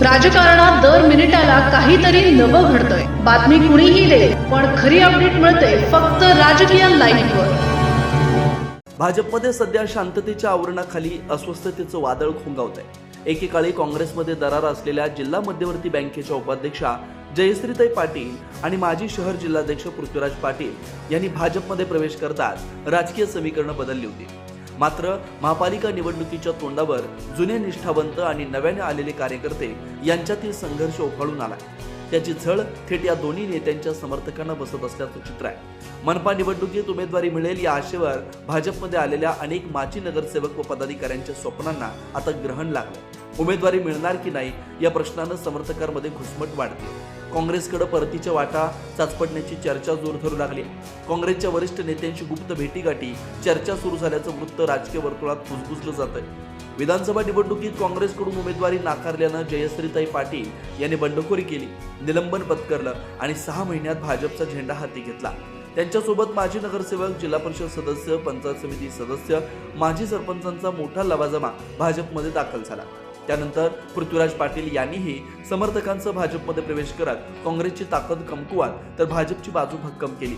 राजकारणात दर मिनिटाला काहीतरी नवं घडतंय। बातमी कुणीही दे, पण खरी अपडेट मिळते फक्त राजकीय लाईव्हवर। भाजपमध्ये सध्या शांततेच्या आवरणाखाली अस्वस्थतेचं वादळ खुंगावतंय। एकेकाळी काँग्रेसमध्ये दरार असलेल्या जिल्हा मध्यवर्ती बँकेच्या उपाध्यक्षा जयश्रीताई पाटील आणि माजी शहर जिल्हाध्यक्ष पृथ्वीराज पाटील यांनी भाजपमध्ये प्रवेश करताच राजकीय समीकरणं बदलली होती। मात्र महापालिका निवडणुकीच्या तोंडावर जुने निष्ठावंत आणि नव्याने आलेले कार्यकर्ते यांच्यातील संघर्ष उफाळून आला। त्याची झळ थेट या दोन्ही नेत्यांच्या समर्थकांना बसत असल्याचं चित्र आहे। मनपा निवडणुकीत उमेदवारी मिळेल या आशेवर भाजपमध्ये आलेल्या अनेक माजी नगरसेवक व पदाधिकाऱ्यांच्या स्वप्नांना आता ग्रहण लागलं। उमेदवारी मिळणार की नाही या प्रश्नानं समर्थकांमध्ये घुसमट वाढते। काँग्रेसकडे परतीच्या वाटा चाचपडण्याची चर्चा जोर धरू लागली। काँग्रेसच्या वरिष्ठ नेत्यांशी गुप्त भेटीगाठी चर्चा सुरू झाल्याचं वृत्त राजकीय वर्तुळात कुजबुजलं जातंय। विधानसभा निवडणुकीत काँग्रेसकडून उमेदवारी नाकारल्यानं जयश्रीताई पाटील यांनी बंडखोरी केली, निलंबन पत्करलं आणि 6 महिन्यात भाजपचा झेंडा हाती घेतला। त्यांच्यासोबत माजी नगरसेवक, जिल्हा परिषद सदस्य, पंचायत समिती सदस्य, माजी सरपंचांचा मोठा लवाजमा भाजपमध्ये दाखल झाला। त्यानंतर पृथ्वीराज पाटील यांनीही समर्थकांसह भाजपमध्ये प्रवेश करत काँग्रेसची ताकद कमकुवत तर भाजपची बाजू भक्कम केली।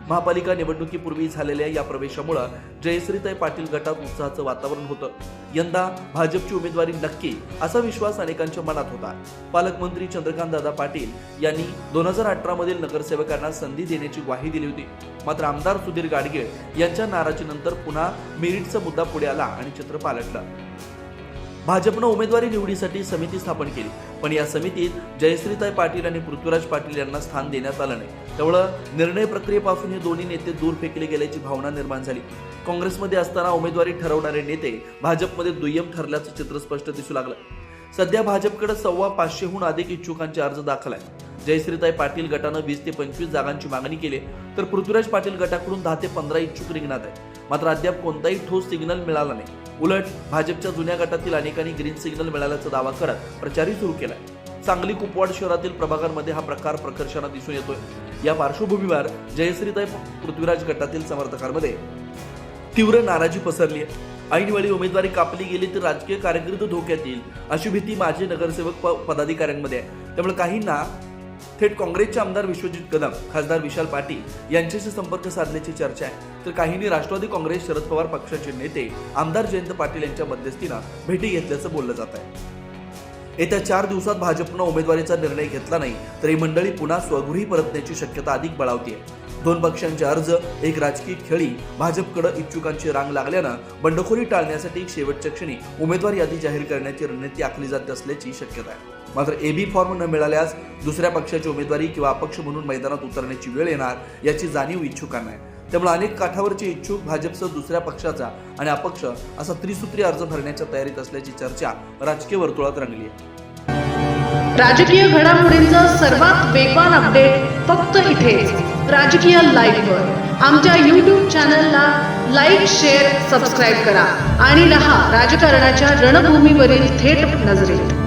महापालिका निवडणुकीपूर्वी झालेल्या या प्रवेशामुळे जयश्रीताई पाटील गटात उत्साहाचं वातावरण होतं। यंदा भाजपची उमेदवारी नक्की असा विश्वास अनेकांच्या मनात होता। पालकमंत्री चंद्रकांत दादा पाटील यांनी 2018 मधील नगरसेवकांना संधी देण्याची ग्वाही दिली होती। मात्र आमदार सुधीर गाडगीळ यांच्या नाराजीनंतर पुन्हा मेरिटचा मुद्दा पुढे आला आणि चित्र पालटलं। भाजपनं उमेदवारी निवडीसाठी समिती स्थापन केली, पण या समितीत जयश्रीताई पाटील आणि पृथ्वीराज पाटील यांना स्थान देण्यात आलं नाही। त्यामुळे निर्णय प्रक्रियेपासून हे दोन्ही नेते दूर फेकले गेल्याची भावना निर्माण झाली। काँग्रेसमध्ये असताना उमेदवारी ठरवणारे नेते भाजपमध्ये दुय्यम ठरल्याचं चित्र स्पष्ट दिसू लागलं। सध्या भाजपकडे 525हून अधिक इच्छुकांचे अर्ज दाखल आहेत। जयश्रीताई पाटील गटानं 20 ते 25 जागांची मागणी केली, तर पृथ्वीराज पाटील गटाकडून 10 ते 15 इच्छुक रिंगणात आहेत। मात्र अद्याप कोणताही ठोस सिग्नल मिळाला नाही। उलट भाजपच्या जुन्या गटातील अनेकांनी ग्रीन सिग्नल मिळाल्याचा दावा करत प्रचारही सुरू केलाय। सांगली कुपवाड शहरातील प्रभागांमध्ये हा प्रकार प्रकर्षानं दिसून येतोय। या पार्श्वभूमीवर जयश्रीताई पृथ्वीराज गटातील समर्थकांमध्ये तीव्र नाराजी पसरली आहे। ऐनवेळी उमेदवारी कापली गेली तर राजकीय कारकीर्द धोक्यात येईल अशी भीती माजी नगरसेवक पदाधिकाऱ्यांमध्ये आहे। त्यामुळे काहींना थेट काँग्रेसचे आमदार विश्वजित कदम, खासदार विशाल पाटील यांच्याशी संपर्क साधण्याची चर्चा आहे, तर काहींनी राष्ट्रवादी काँग्रेस, शरद पवार पक्षाचे नेते आमदार जयंत पाटील यांच्या मध्यस्थीनं भेटी घेतल्याचं बोललं जात आहे। येत्या 4 दिवसात भाजपनं उमेदवारीचा निर्णय घेतला नाही तर ही मंडळी पुन्हा स्वगृही परतण्याची शक्यता अधिक बळावतीये। 2 पक्षांचे अर्ज, एक राजकीय खेळी, भाजपकडे इच्छुकांची रांग लागल्यानं बंडखोरी टाळण्यासाठी शेवटच्या क्षणी उमेदवार यादी जाहीर करण्याची रणनीती आखली जात असल्याची शक्यता आहे। मात्र एबी फॉर्म न मिळाल्यास दुसऱ्या पक्षाची उमेदवारी किंवा अपक्ष म्हणून मैदानात उतरण्याची वेळ येणार याची जाणीव इच्छुकांना आहे। त्यामुळे अनेक काठावरचे इच्छुक भाजपसह दुसऱ्या पक्षाचा आणि अपक्ष असा त्रिसूत्री अर्ज भरण्याच्या तयारीत असल्याची चर्चा राजकीय वर्तुळात रंगली आहे। राजकीय घडामोडींचा सर्वात वेगवान अपडेट फक्त इथेच राजकीय लाईव्हवर। आमच्या YouTube चॅनलला लाईक, शेअर, सबस्क्राईब करा आणि रहा राजकारणाच्या रणभूमीवरील थेट नजरेत।